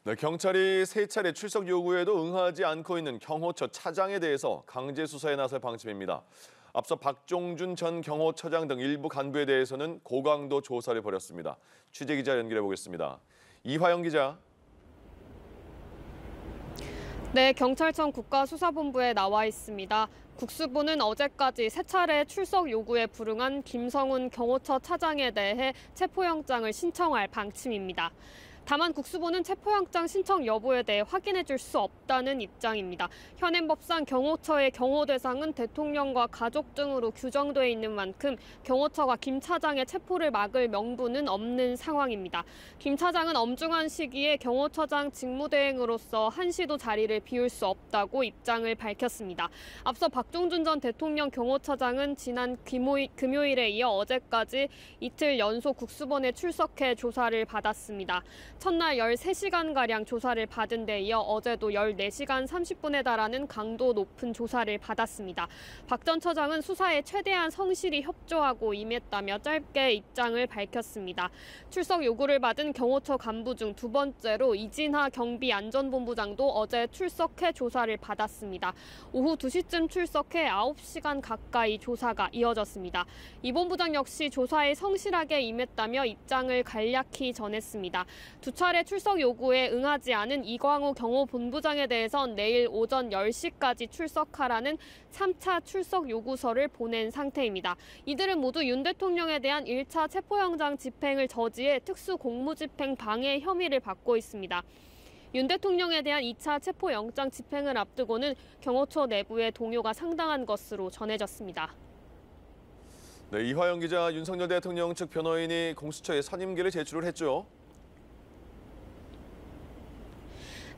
네, 경찰이 세 차례 출석 요구에도 응하지 않고 있는 경호처 차장에 대해서 강제 수사에 나설 방침입니다. 앞서 박종준 전 경호처장 등 일부 간부에 대해서는 고강도 조사를 벌였습니다. 취재기자 연결해 보겠습니다. 이화영 기자. 네, 경찰청 국가수사본부에 나와 있습니다. 국수부는 어제까지 세 차례 출석 요구에 불응한 김성훈 경호처 차장에 대해 체포영장을 신청할 방침입니다. 다만 국수부는 체포영장 신청 여부에 대해 확인해 줄 수 없다는 입장입니다. 현행 법상 경호처의 경호 대상은 대통령과 가족 등으로 규정돼 있는 만큼 경호처가 김 차장의 체포를 막을 명분은 없는 상황입니다. 김 차장은 엄중한 시기에 경호처장 직무대행으로서 한시도 자리를 비울 수 없다고 입장을 밝혔습니다. 앞서 박종준 전 대통령 경호처장은 지난 금요일에 이어 어제까지 이틀 연속 국수본에 출석해 조사를 받았습니다. 첫날 13시간가량 조사를 받은 데 이어 어제도 14시간 30분에 달하는 강도 높은 조사를 받았습니다. 박 전 처장은 수사에 최대한 성실히 협조하고 임했다며 짧게 입장을 밝혔습니다. 출석 요구를 받은 경호처 간부 중 두 번째로 이진하 경비안전본부장도 어제 출석해 조사를 받았습니다. 오후 2시쯤 출석해 9시간 가까이 조사가 이어졌습니다. 이 본부장 역시 조사에 성실하게 임했다며 입장을 간략히 전했습니다. 두 차례 출석 요구에 응하지 않은 이광우 경호본부장에 대해선 내일 오전 10시까지 출석하라는 3차 출석 요구서를 보낸 상태입니다. 이들은 모두 윤 대통령에 대한 1차 체포영장 집행을 저지해 특수공무집행 방해 혐의를 받고 있습니다. 윤 대통령에 대한 2차 체포영장 집행을 앞두고는 경호처 내부의 동요가 상당한 것으로 전해졌습니다. 네, 이화영 기자, 윤석열 대통령 측 변호인이 공수처에 선임계를 제출을 했죠.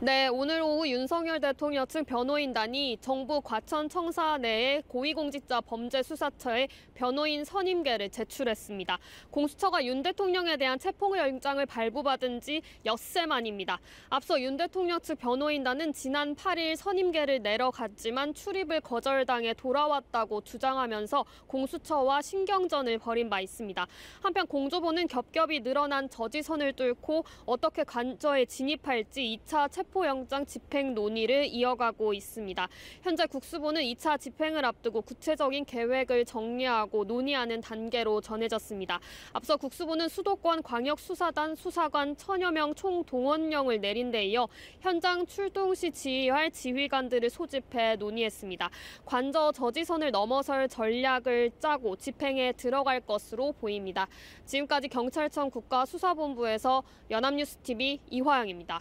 네, 오늘 오후 윤석열 대통령 측 변호인단이 정부 과천청사 내의 고위공직자 범죄수사처에 변호인 선임계를 제출했습니다. 공수처가 윤 대통령에 대한 체포영장을 발부받은 지 엿새 만입니다. 앞서 윤 대통령 측 변호인단은 지난 8일 선임계를 내려갔지만 출입을 거절당해 돌아왔다고 주장하면서 공수처와 신경전을 벌인 바 있습니다. 한편 공조보는 겹겹이 늘어난 저지선을 뚫고 어떻게 관저에 진입할지 2차 체포영장 집행 논의를 이어가고 있습니다. 현재 국수부는 2차 집행을 앞두고 구체적인 계획을 정리하고 논의하는 단계로 전해졌습니다. 앞서 국수부는 수도권 광역수사단 수사관 1000여 명 총동원령을 내린 데 이어 현장 출동 시 지휘할 지휘관들을 소집해 논의했습니다. 관저 저지선을 넘어설 전략을 짜고 집행에 들어갈 것으로 보입니다. 지금까지 경찰청 국가수사본부에서 연합뉴스TV 이화영입니다.